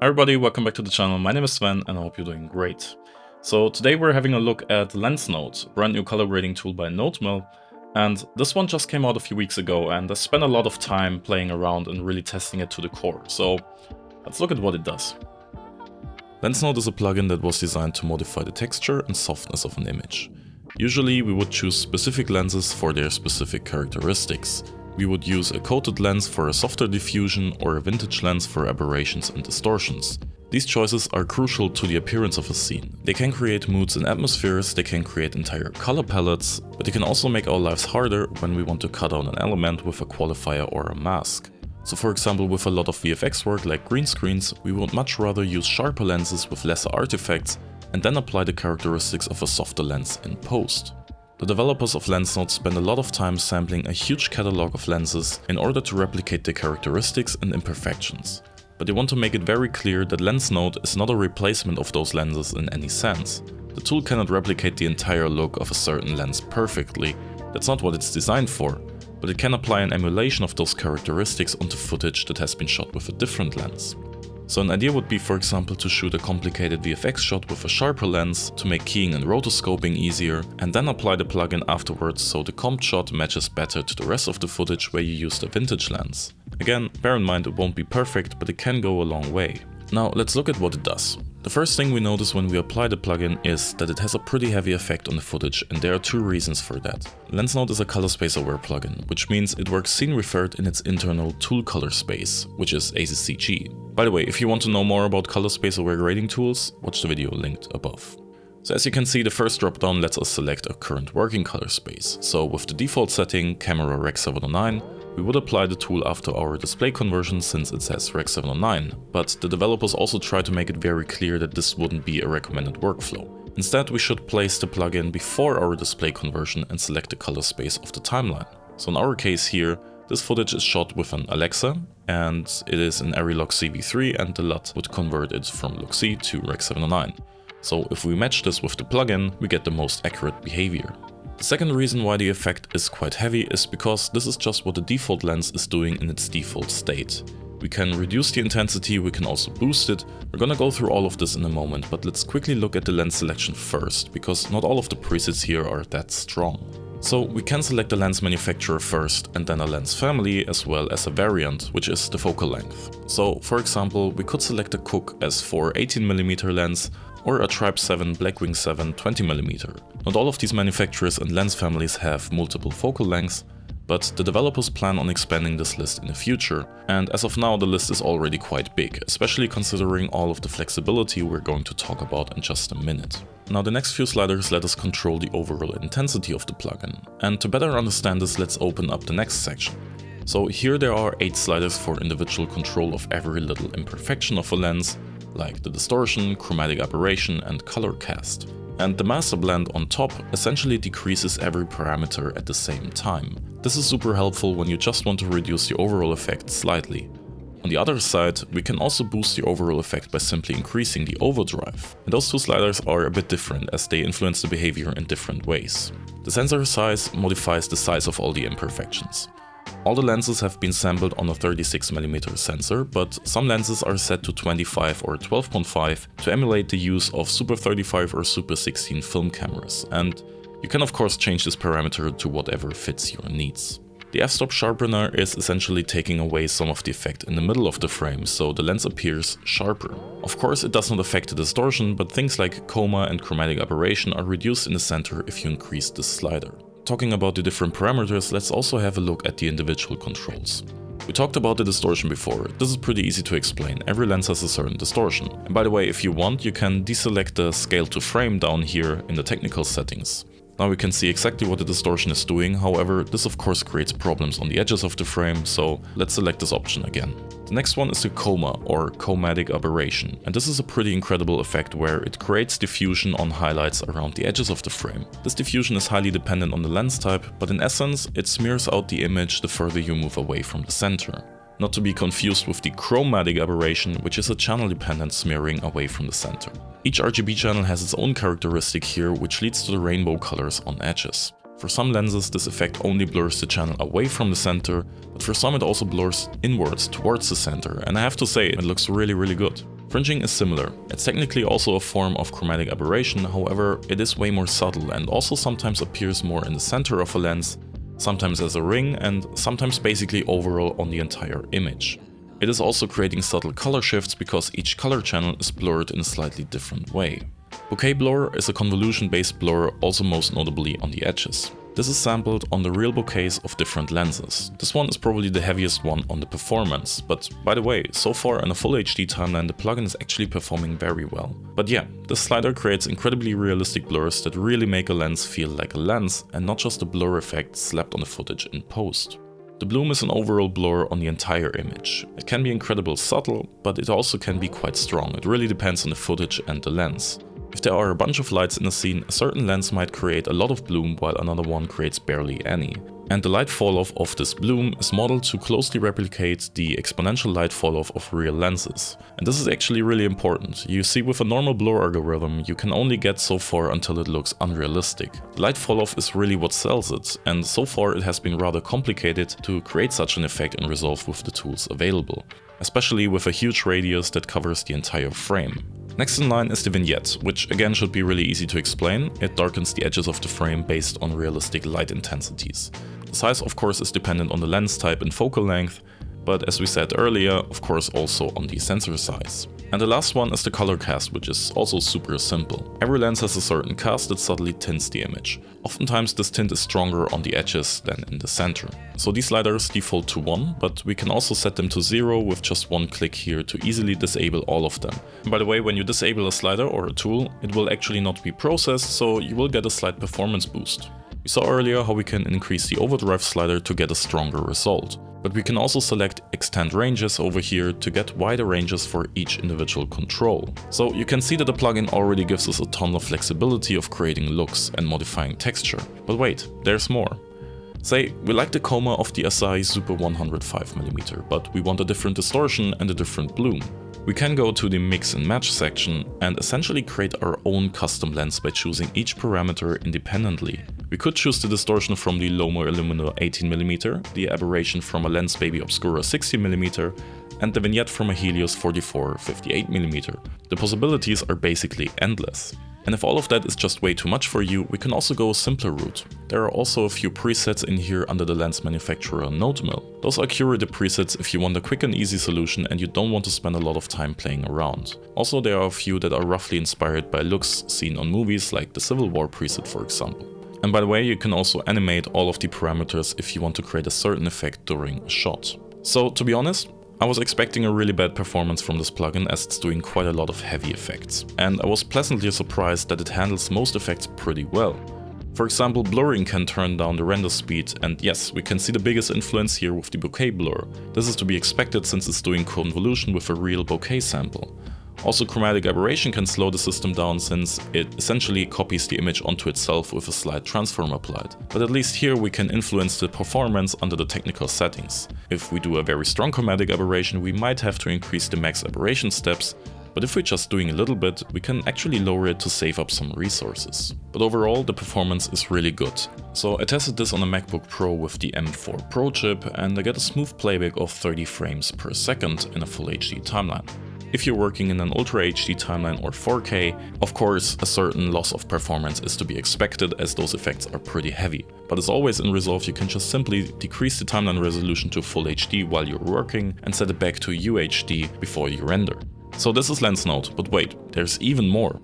Hi everybody, welcome back to the channel. My name is Sven and I hope you're doing great. So today we're having a look at LensNode, a brand new color grading tool by NodeMill. And this one just came out a few weeks ago and I spent a lot of time playing around and really testing it to the core. So let's look at what it does. LensNode is a plugin that was designed to modify the texture and softness of an image. Usually we would choose specific lenses for their specific characteristics. We would use a coated lens for a softer diffusion or a vintage lens for aberrations and distortions. These choices are crucial to the appearance of a scene. They can create moods and atmospheres, they can create entire color palettes, but they can also make our lives harder when we want to cut out an element with a qualifier or a mask. So for example, with a lot of VFX work like green screens, we would much rather use sharper lenses with lesser artifacts and then apply the characteristics of a softer lens in post. The developers of LensNode spend a lot of time sampling a huge catalog of lenses in order to replicate their characteristics and imperfections. But they want to make it very clear that LensNode is not a replacement of those lenses in any sense. The tool cannot replicate the entire look of a certain lens perfectly, that's not what it's designed for, but it can apply an emulation of those characteristics onto footage that has been shot with a different lens. So an idea would be, for example, to shoot a complicated VFX shot with a sharper lens to make keying and rotoscoping easier, and then apply the plugin afterwards so the comp shot matches better to the rest of the footage where you used a vintage lens. Again, bear in mind it won't be perfect, but it can go a long way. Now let's look at what it does. The first thing we notice when we apply the plugin is that it has a pretty heavy effect on the footage, and there are two reasons for that. LensNode is a color space aware plugin, which means it works scene referred in its internal tool color space, which is ACCG. By the way, if you want to know more about color space aware grading tools, watch the video linked above. So as you can see, the first dropdown lets us select a current working color space. So with the default setting, camera Rec 709, we would apply the tool after our display conversion since it says Rec 709, but the developers also try to make it very clear that this wouldn't be a recommended workflow. Instead, we should place the plugin before our display conversion and select the color space of the timeline. So in our case here, this footage is shot with an Alexa, and it is in Arilog CV3, and the LUT would convert it from LOC to Rec 709. So if we match this with the plugin, we get the most accurate behavior. The second reason why the effect is quite heavy is because this is just what the default lens is doing in its default state. We can reduce the intensity, we can also boost it. We're gonna go through all of this in a moment, but let's quickly look at the lens selection first, because not all of the presets here are that strong. So we can select the lens manufacturer first and then a lens family as well as a variant, which is the focal length. So for example, we could select a Cooke S4 18mm lens or a Tribe 7 Blackwing 7 20mm. Not all of these manufacturers and lens families have multiple focal lengths, but the developers plan on expanding this list in the future, and as of now the list is already quite big, especially considering all of the flexibility we're going to talk about in just a minute. Now the next few sliders let us control the overall intensity of the plugin, and to better understand this, let's open up the next section. So here there are 8 sliders for individual control of every little imperfection of a lens, like the distortion, chromatic aberration and color cast. And the master blend on top essentially decreases every parameter at the same time. This is super helpful when you just want to reduce the overall effect slightly. On the other side, we can also boost the overall effect by simply increasing the overdrive. And those two sliders are a bit different as they influence the behavior in different ways. The sensor size modifies the size of all the imperfections. All the lenses have been sampled on a 36mm sensor, but some lenses are set to 25 or 12.5 to emulate the use of Super 35 or Super 16 film cameras, and you can of course change this parameter to whatever fits your needs. The f-stop sharpener is essentially taking away some of the effect in the middle of the frame, so the lens appears sharper. Of course it does not affect the distortion, but things like chroma and chromatic aberration are reduced in the center if you increase this slider. Talking about the different parameters, let's also have a look at the individual controls. We talked about the distortion before. This is pretty easy to explain. Every lens has a certain distortion. And by the way, if you want, you can deselect the scale to frame down here in the technical settings. Now we can see exactly what the distortion is doing, however, this of course creates problems on the edges of the frame, so let's select this option again. The next one is the chroma, or chromatic aberration, and this is a pretty incredible effect where it creates diffusion on highlights around the edges of the frame. This diffusion is highly dependent on the lens type, but in essence it smears out the image the further you move away from the center. Not to be confused with the chromatic aberration, which is a channel-dependent smearing away from the center. Each RGB channel has its own characteristic here, which leads to the rainbow colors on edges. For some lenses, this effect only blurs the channel away from the center, but for some it also blurs inwards towards the center, and I have to say, it looks really good. Fringing is similar. It's technically also a form of chromatic aberration, however, it is way more subtle and also sometimes appears more in the center of a lens, sometimes as a ring, and sometimes basically overall on the entire image. It is also creating subtle color shifts because each color channel is blurred in a slightly different way. Bokeh blur is a convolution-based blur, also most notably on the edges. This is sampled on the real bokehs of different lenses. This one is probably the heaviest one on the performance, but by the way, so far in a full HD timeline the plugin is actually performing very well. But yeah, this slider creates incredibly realistic blurs that really make a lens feel like a lens and not just a blur effect slapped on the footage in post. The bloom is an overall blur on the entire image. It can be incredibly subtle, but it also can be quite strong. It really depends on the footage and the lens. If there are a bunch of lights in a scene, a certain lens might create a lot of bloom while another one creates barely any. And the light falloff of this bloom is modeled to closely replicate the exponential light falloff of real lenses. And this is actually really important. You see, with a normal blur algorithm, you can only get so far until it looks unrealistic. The light falloff is really what sells it, and so far it has been rather complicated to create such an effect in Resolve with the tools available, especially with a huge radius that covers the entire frame. Next in line is the vignette, which again should be really easy to explain. It darkens the edges of the frame based on realistic light intensities. The size of course is dependent on the lens type and focal length, but as we said earlier, of course also on the sensor size. And the last one is the color cast, which is also super simple. Every lens has a certain cast that subtly tints the image. Oftentimes this tint is stronger on the edges than in the center. So these sliders default to 1, but we can also set them to 0 with just one click here to easily disable all of them. And by the way, when you disable a slider or a tool, it will actually not be processed, so you will get a slight performance boost. We saw earlier how we can increase the overdrive slider to get a stronger result. But we can also select extend ranges over here to get wider ranges for each individual control. So you can see that the plugin already gives us a ton of flexibility of creating looks and modifying texture. But wait, there's more. Say, we like the chroma of the Asahi Super 105mm, but we want a different distortion and a different bloom. We can go to the mix and match section and essentially create our own custom lens by choosing each parameter independently. We could choose the distortion from the Lomo Illumina 18mm, the aberration from a Lens Baby Obscura 60mm, and the vignette from a Helios 44 58mm. The possibilities are basically endless. And if all of that is just way too much for you, we can also go a simpler route. There are also a few presets in here under the lens manufacturer NodeMill. Those are curated presets if you want a quick and easy solution and you don't want to spend a lot of time playing around. Also, there are a few that are roughly inspired by looks seen on movies, like the Civil War preset for example. And by the way, you can also animate all of the parameters if you want to create a certain effect during a shot. So to be honest, I was expecting a really bad performance from this plugin as it's doing quite a lot of heavy effects, and I was pleasantly surprised that it handles most effects pretty well. For example, blurring can turn down the render speed, and yes, we can see the biggest influence here with the bokeh blur. This is to be expected since it's doing convolution with a real bokeh sample. Also, chromatic aberration can slow the system down since it essentially copies the image onto itself with a slight transform applied. But at least here we can influence the performance under the technical settings. If we do a very strong chromatic aberration, we might have to increase the max aberration steps, but if we're just doing a little bit, we can actually lower it to save up some resources. But overall, the performance is really good. So I tested this on a MacBook Pro with the M4 Pro chip, and I get a smooth playback of 30 frames per second in a full HD timeline. If you're working in an Ultra HD timeline or 4K, of course a certain loss of performance is to be expected as those effects are pretty heavy. But as always in Resolve, you can just simply decrease the timeline resolution to full HD while you're working and set it back to UHD before you render. So this is LensNode, but wait, there's even more.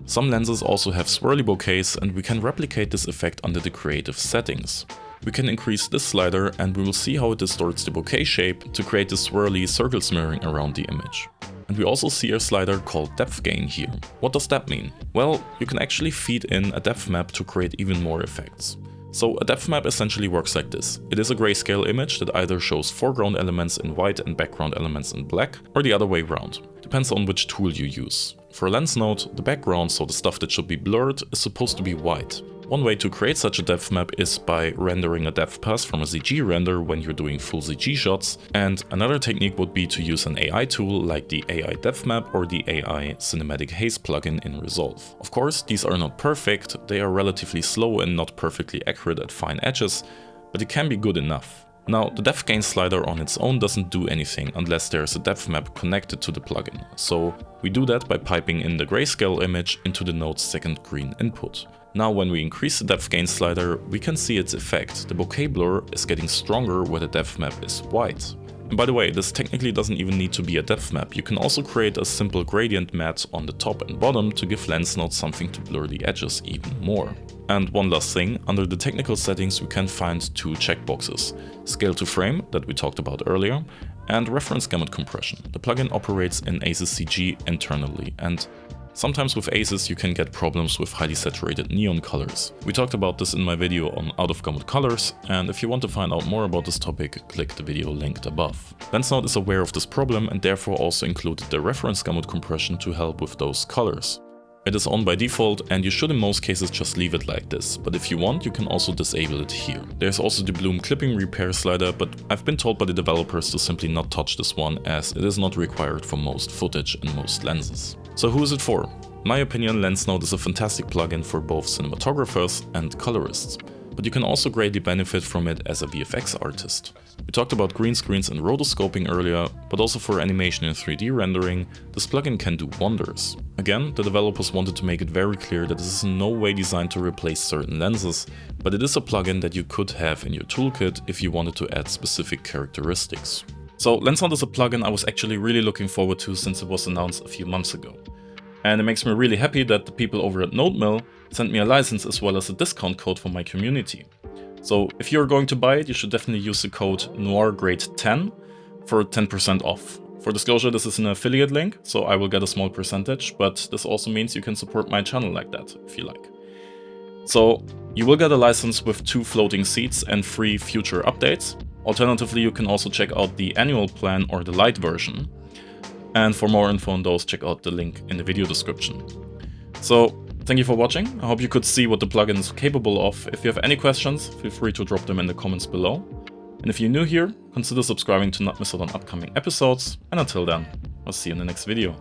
Some lenses also have swirly bokehs and we can replicate this effect under the creative settings. We can increase this slider and we will see how it distorts the bokeh shape to create the swirly circle smearing around the image. And we also see a slider called depth gain here. What does that mean? Well, you can actually feed in a depth map to create even more effects. So a depth map essentially works like this. It is a grayscale image that either shows foreground elements in white and background elements in black, or the other way around. Depends on which tool you use. For LensNode, the background, so the stuff that should be blurred, is supposed to be white. One way to create such a depth map is by rendering a depth pass from a ZG render when you're doing full ZG shots, and another technique would be to use an AI tool like the AI Depth Map or the AI Cinematic Haze plugin in Resolve. Of course, these are not perfect, they are relatively slow and not perfectly accurate at fine edges, but it can be good enough. Now, the depth gain slider on its own doesn't do anything unless there's a depth map connected to the plugin, so we do that by piping in the grayscale image into the node's second green input. Now when we increase the depth gain slider, we can see its effect. The bokeh blur is getting stronger where the depth map is white. And by the way, this technically doesn't even need to be a depth map. You can also create a simple gradient matte on the top and bottom to give LensNode something to blur the edges even more. And one last thing, under the technical settings we can find two checkboxes: scale to frame, that we talked about earlier, and reference gamut compression. The plugin operates in ACES-CG internally, and sometimes with ACES you can get problems with highly saturated neon colors. We talked about this in my video on out of gamut colors, and if you want to find out more about this topic, click the video linked above. LensNode is aware of this problem and therefore also included the reference gamut compression to help with those colors. It is on by default and you should in most cases just leave it like this, but if you want you can also disable it here. There's also the bloom clipping repair slider, but I've been told by the developers to simply not touch this one as it is not required for most footage and most lenses. So who is it for? In my opinion, LensNode is a fantastic plugin for both cinematographers and colorists, but you can also greatly benefit from it as a VFX artist. We talked about green screens and rotoscoping earlier, but also for animation and 3D rendering, this plugin can do wonders. Again, the developers wanted to make it very clear that this is in no way designed to replace certain lenses, but it is a plugin that you could have in your toolkit if you wanted to add specific characteristics. So LensNode is a plugin I was actually really looking forward to since it was announced a few months ago. And it makes me really happy that the people over at NodeMill sent me a license as well as a discount code for my community. So if you're going to buy it, you should definitely use the code NOIRGRADE10 for 10% off. For disclosure, this is an affiliate link, so I will get a small percentage, but this also means you can support my channel like that, if you like. So you will get a license with 2 floating seats and free future updates. Alternatively, you can also check out the annual plan or the light version. And for more info on those, check out the link in the video description. So thank you for watching. I hope you could see what the plugin is capable of. If you have any questions, feel free to drop them in the comments below. And if you're new here, consider subscribing to not miss out on upcoming episodes. And until then, I'll see you in the next video.